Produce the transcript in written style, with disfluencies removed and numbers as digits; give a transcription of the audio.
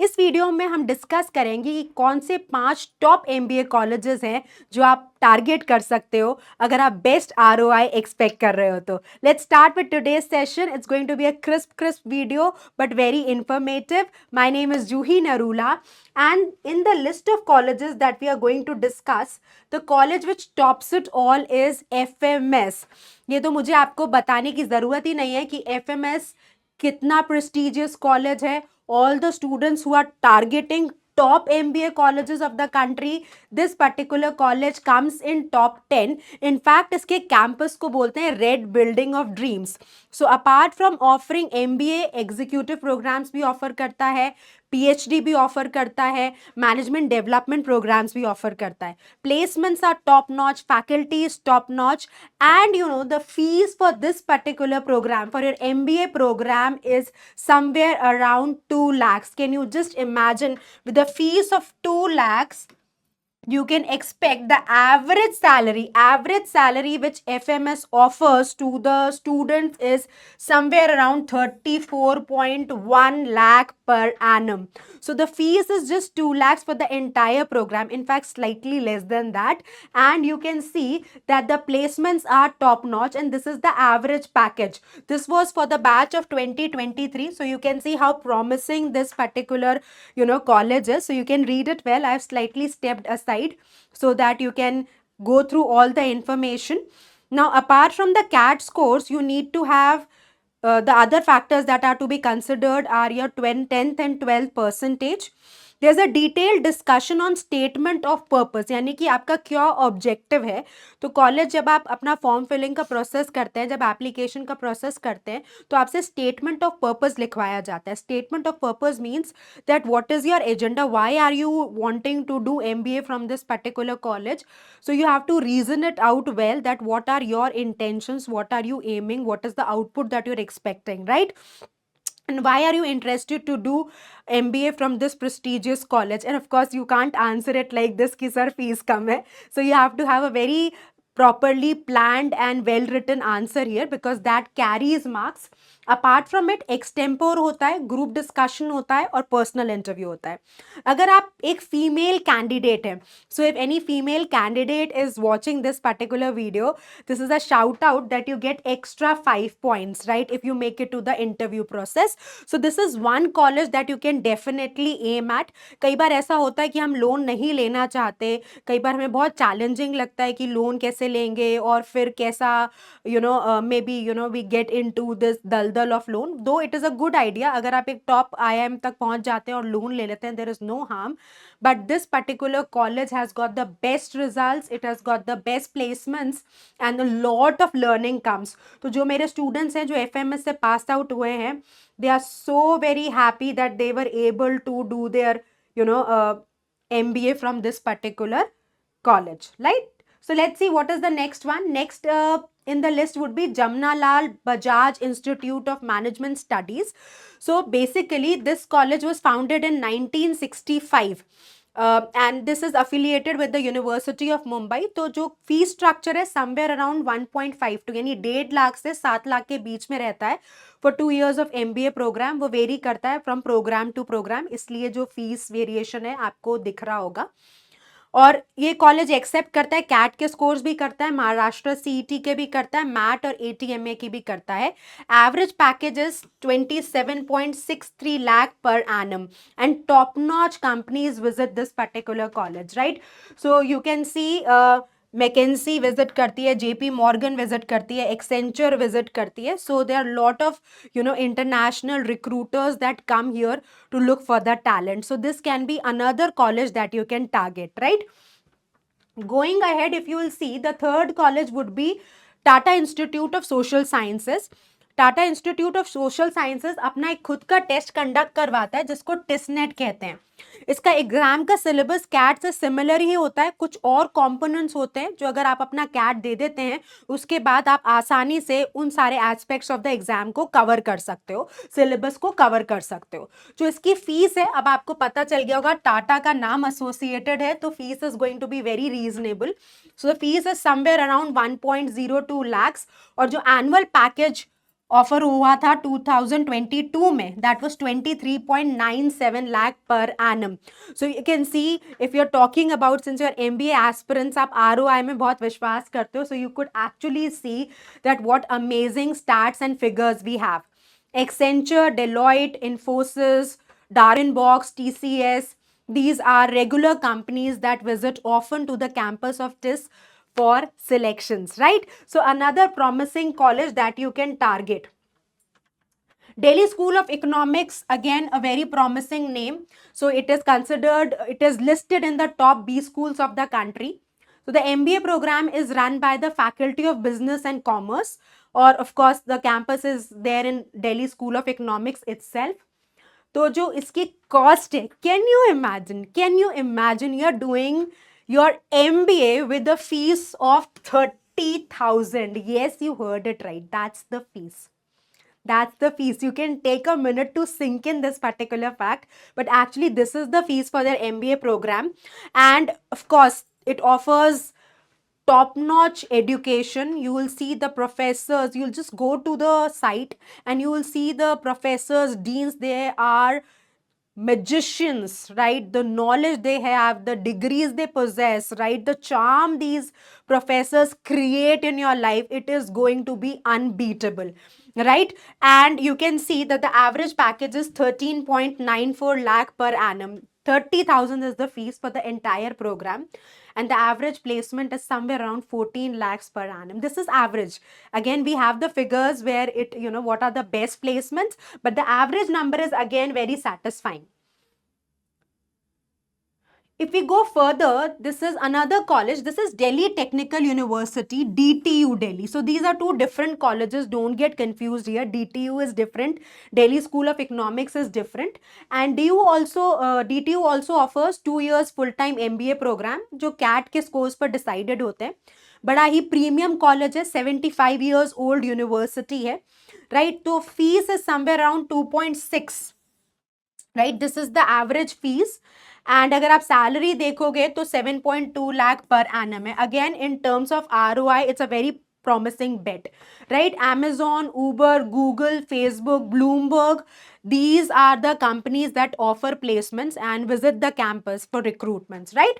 इस वीडियो में हम डिस्कस करेंगे कि कौन से 5 टॉप एमबीए कॉलेजेस हैं जो आप टारगेट कर सकते हो अगर आप बेस्ट आरओआई एक्सपेक्ट कर रहे हो तो। Let's start with today's session. It's going to be a crisp video but very informative. My name is Juhi Narula and in the list of colleges that we are going to discuss, the college which tops it all is FMS. ये तो मुझे आपको बताने की ज़रूरत ही नहीं है कि FMS कितना prestigious college है. All the students who are targeting top MBA colleges of the country, this particular college comes in top 10. In fact, इसके campus को बोलते हैं Red Building of Dreams. So apart from offering MBA, executive programs भी offer करता है, PhD भी offer करता है, मैनेजमेंट डेवलपमेंट प्रोग्राम्स भी ऑफर करता है, placements are top notch, faculties top notch, and you know the fees for this particular program, for your MBA program, is somewhere around 2 lakhs. Can you just imagine, with the fees of 2 lakhs you can expect the average salary which FMS offers to the students is somewhere around 34.1 lakh per annum. So the fees is just 2 lakhs for the entire program, in fact slightly less than that, and you can see that the placements are top notch, and this is the average package. This was for the batch of 2023, so you can see how promising this particular college is. So you can read it well. I have slightly stepped aside so that you can go through all the information. Now, apart from the CAT scores, you need to have the other factors that are to be considered are your 10th and 12th percentage. There's a detailed discussion on statement of purpose, यानी कि आपका क्या objective है. तो college जब आप अपना form filling का प्रोसेस करते हैं, जब एप्लीकेशन का प्रोसेस करते हैं, तो आपसे स्टेटमेंट ऑफ पर्पस लिखवाया जाता है. Statement of purpose means that what is your agenda, why are you wanting to do MBA from this particular college. So you have to reason it out well, that what are your intentions, what are you aiming, what is the output that you're expecting, right? And why are you interested to do MBA from this prestigious college? And of course, you can't answer it like this कि sir fees कम है. So you have to have a very properly planned and well written answer here, because that carries marks. Apart from it, extempore होता है, group discussion होता है, और personal interview होता है. अगर आप एक female candidate हैं, so if any female candidate is watching this particular video, this is a shout out that you get extra 5 points, right, if you make it to the interview process. So this is one college that you can definitely aim at. कई बार ऐसा होता है कि हम loan नहीं लेना चाहते, कई बार हमें बहुत चैलेंजिंग लगता है कि लोन कैसे लेंगे, और फिर कैसा maybe we get into this दलदल of loan. Though it is a good idea, अगर आप एक टॉप IIM तक पहुंच जाते हैं और लोन ले लेते हैं, there is no harm. But this particular college has got the best results, it has got the best placements, and a lot of learning comes. तो जो मेरे स्टूडेंट्स हैं जो FMS से पास आउट हुए हैं, they are so very happy that they were able to do their MBA from this particular college, right? So let's see what is the next one. Next in the list would be Jamnalal Bajaj Institute of Management Studies. So basically this college was founded in 1965. And this is affiliated with the University of Mumbai. तो जो fee structure है somewhere around 1.52 यानी 1.5 लाख से 7 लाख के बीच में रहता है for 2 years of MBA programme. वो वेरी करता है from प्रोग्राम टू प्रोग्राम, इसलिए जो फीस वेरिएशन है आपको दिख रहा होगा. और ये कॉलेज एक्सेप्ट करता है कैट के स्कोर्स भी करता है, महाराष्ट्र CET के भी करता है, मैट और ATMA की भी करता है. Average package is 27.63 lakh per annum, and top notch companies visit this particular college, right? So you can see McKinsey visit करती है, JP Morgan विजिट करती है, एक्सेंचर विजिट करती है. So there are lot of international recruiters that come here to look for the talent. So this can be another college that you can target, right? Going ahead, if you will see, the third college would be Tata Institute of Social Sciences. Tata institute of social sciences अपना एक खुद का test conduct करवाता है जिसको टिसनेट कहते हैं. इसका एग्जाम का सिलेबस कैट से सिमिलर ही होता है, कुछ और कंपोनेंट्स होते हैं जो अगर आप अपना कैट दे देते हैं उसके बाद आप आसानी से उन सारे एस्पेक्ट्स ऑफ द एग्जाम को कवर कर सकते हो, सिलेबस को कवर कर सकते हो. जो इसकी फीस है, अब आपको पता चल गया होगा टाटा का नाम एसोसिएटेड है तो fees is going to be very reasonable. So the fees is somewhere around 1.02 lakhs, और जो एनुअल पैकेज ऑफर हुआ था 2022 में, that was 23.97 lakh per annum. So you can see, if you are talking about, since your MBA aspirants, आप ROI में बहुत विश्वास करते हो, so you could actually see that what amazing stats and figures we have. Accenture, Deloitte, Infosys, Darwinbox, TCS, these are regular companies that visit often to the campus of TIS for selections, right? So another promising college that you can target. Delhi School of Economics, again a very promising name. So it is considered, it is listed in the top B schools of the country. So the MBA program is run by the Faculty of Business and Commerce, or of course the campus is there in Delhi School of Economics itself. तो जो इसकी cost है, can you imagine you are doing your MBA with a fees of 30,000. Yes, you heard it right. That's the fees. That's the fees. You can take a minute to sink in this particular fact, but actually this is the fees for their MBA program. And of course, it offers top-notch education. You will see the professors, you'll just go to the site and you will see the professors, deans, they are magicians, right? The knowledge they have, the degrees they possess, right? The charm these professors create in your life, it is going to be unbeatable, right? And you can see that the average package is 13.94 lakh per annum. 30,000 is the fees for the entire program, and the average placement is somewhere around 14 lakhs per annum. This is average. Again, we have the figures where it, what are the best placements, but the average number is again very satisfying. If we go further, this is another college. This is Delhi Technical University, DTU Delhi. So these are two different colleges. Don't get confused here. DTU is different. Delhi School of Economics is different. And DTU also offers 2 years full-time MBA program, जो CAT के scores पर decided होते हैं. बड़ा ही premium college है, 75 years old university है, right? तो fees is somewhere around 2.6, right? This is the average fees. And अगर आप सैलरी देखोगे तो 7.2 लाख पर एनम है. Again in terms of ROI, it's a very promising bet, right? Amazon, Uber, Google, Facebook, Bloomberg, these are the companies that offer placements and visit the campus for recruitments, right?